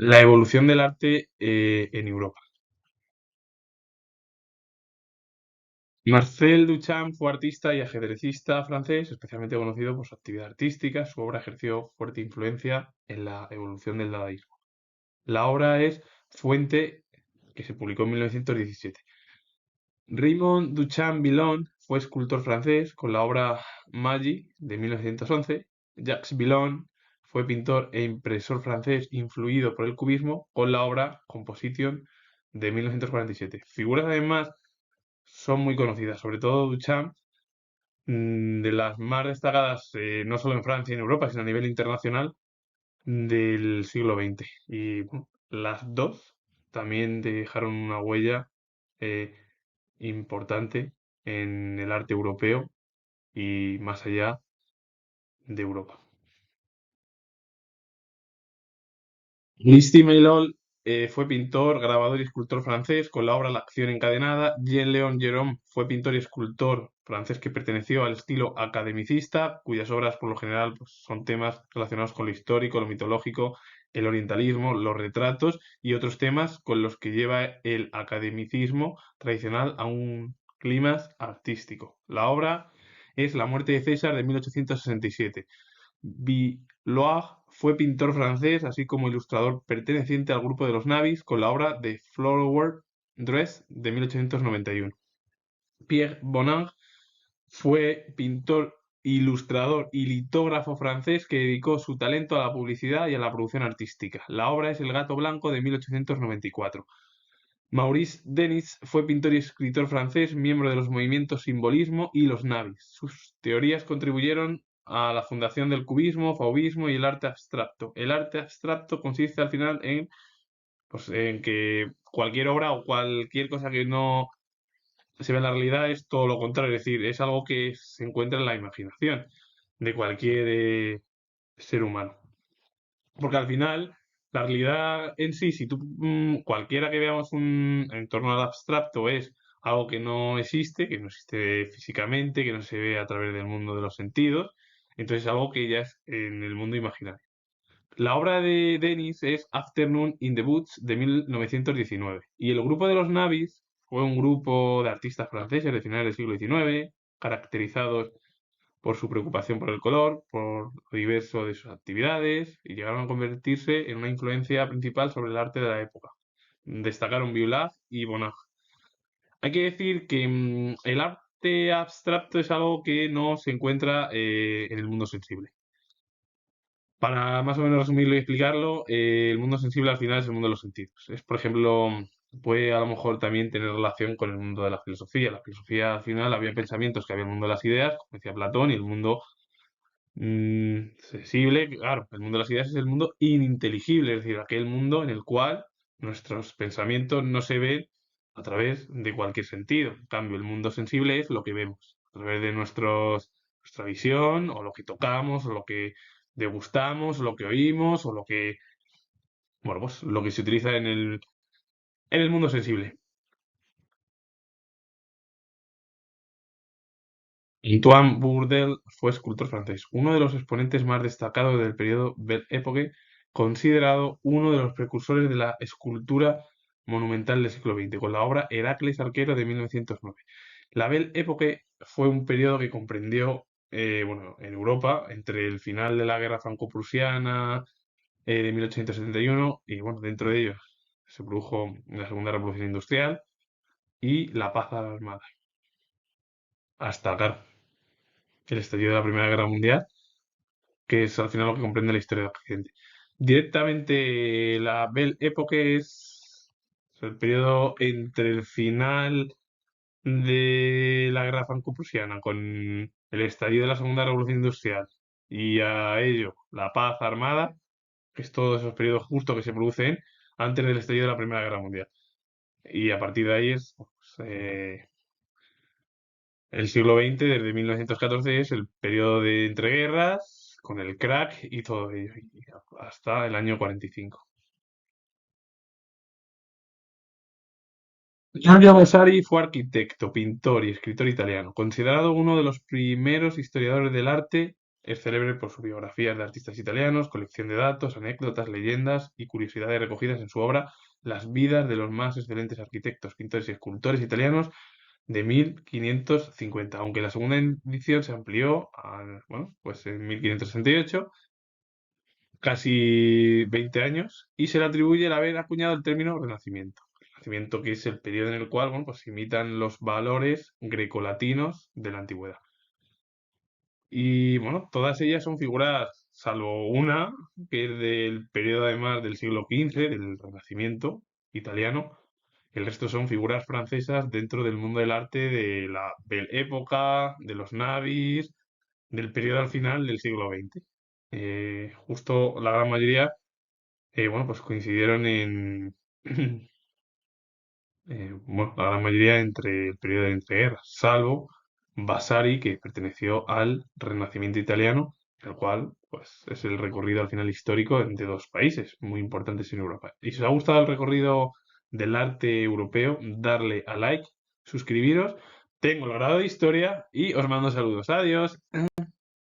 La evolución del arte en Europa. Marcel Duchamp fue artista y ajedrecista francés, especialmente conocido por su actividad artística. Su obra ejerció fuerte influencia en la evolución del dadaísmo. La obra es Fuente, que se publicó en 1917. Raymond Duchamp Villon fue escultor francés con la obra Magi de 1911. Jacques Villon fue pintor e impresor francés influido por el cubismo con la obra Composition de 1947. Figuras además son muy conocidas, sobre todo Duchamp, de las más destacadas no solo en Francia y en Europa, sino a nivel internacional del siglo XX. Y bueno, las dos también dejaron una huella eh, importante en el arte europeo y más allá de Europa. Louis Maillol fue pintor, grabador y escultor francés con la obra La acción encadenada. Jean-Léon Gérôme fue pintor y escultor francés que perteneció al estilo academicista, cuyas obras por lo general pues, son temas relacionados con lo histórico, lo mitológico, el orientalismo, los retratos y otros temas con los que lleva el academicismo tradicional a un clima artístico. La obra es La muerte de César de 1867. Villlois fue pintor francés, así como ilustrador perteneciente al grupo de los Nabis, con la obra The Flower Dress de 1891. Pierre Bonnard fue pintor, ilustrador y litógrafo francés que dedicó su talento a la publicidad y a la producción artística. La obra es El gato blanco de 1894. Maurice Denis fue pintor y escritor francés, miembro de los movimientos simbolismo y los Nabis. Sus teorías contribuyeron a la fundación del cubismo, fauvismo y el arte abstracto. El arte abstracto consiste al final en, pues, en que cualquier obra o cualquier cosa que no se ve en la realidad es todo lo contrario, es decir, es algo que se encuentra en la imaginación de cualquier ser humano. Porque al final, la realidad en sí, si tú, cualquiera que veamos un entorno al abstracto es algo que no existe físicamente, que no se ve a través del mundo de los sentidos, entonces es algo que ya es en el mundo imaginario. La obra de Denis es Afternoon in the Woods de 1919 y el grupo de los Navis fue un grupo de artistas franceses de finales del siglo XIX, caracterizados por su preocupación por el color, por lo diverso de sus actividades y llegaron a convertirse en una influencia principal sobre el arte de la época. Destacaron Violaz y Bonnard. Hay que decir que el arte abstracto es algo que no se encuentra en el mundo sensible. Para más o menos resumirlo y explicarlo, el mundo sensible al final es el mundo de los sentidos. Es, por ejemplo, puede a lo mejor también tener relación con el mundo de la filosofía. La filosofía al final había pensamientos que había el mundo de las ideas, como decía Platón, y el mundo sensible, claro, el mundo de las ideas es el mundo ininteligible, es decir, aquel mundo en el cual nuestros pensamientos no se ven a través de cualquier sentido. En cambio, el mundo sensible es lo que vemos, a través de nuestra visión, o lo que tocamos, o lo que degustamos, o lo que oímos, o lo que, bueno, pues lo que se utiliza en el mundo sensible. Antoine Bourdelle fue escultor francés, uno de los exponentes más destacados del periodo Belle Époque, considerado uno de los precursores de la escultura monumental del siglo XX, con la obra Heracles Arquero de 1909. La Belle Époque fue un periodo que comprendió, bueno, en Europa, entre el final de la Guerra Franco-Prusiana de 1871 y, bueno, dentro de ellos se produjo la Segunda Revolución Industrial y la paz armada, hasta, claro, el estallido de la Primera Guerra Mundial, que es al final lo que comprende la historia de Occidente. Directamente la Belle Époque es el periodo entre el final de la Guerra Franco-Prusiana con el estallido de la Segunda Revolución Industrial y a ello la paz armada, que es todos esos periodos justos que se producen antes del estallido de la Primera Guerra Mundial. Y a partir de ahí es pues, el siglo XX, desde 1914, es el periodo de entreguerras, con el crack y todo ello, y hasta el año 45. Giorgio Vasari fue arquitecto, pintor y escritor italiano, considerado uno de los primeros historiadores del arte Es célebre por sus biografías de artistas italianos, colección de datos, anécdotas, leyendas y curiosidades recogidas en su obra Las vidas de los más excelentes arquitectos, pintores y escultores italianos de 1550, aunque la segunda edición se amplió bueno, pues en 1568, casi 20 años, y se le atribuye el haber acuñado el término Renacimiento. Renacimiento, que es el periodo en el cual, bueno, pues se imitan los valores grecolatinos de la antigüedad. Y bueno, todas ellas son figuras, salvo una, que es del periodo además del siglo XV, del Renacimiento italiano. El resto son figuras francesas dentro del mundo del arte de época, de los navis, del periodo al final del siglo XX. Justo la gran mayoría, bueno, pues coincidieron en, bueno, la gran mayoría entre el periodo de entreguerras, salvo Vasari, que perteneció al Renacimiento italiano, el cual, pues, es el recorrido al final histórico de dos países muy importantes en Europa. Y si os ha gustado el recorrido del arte europeo, darle a like, suscribiros, tengo el grado de historia y os mando saludos. Adiós.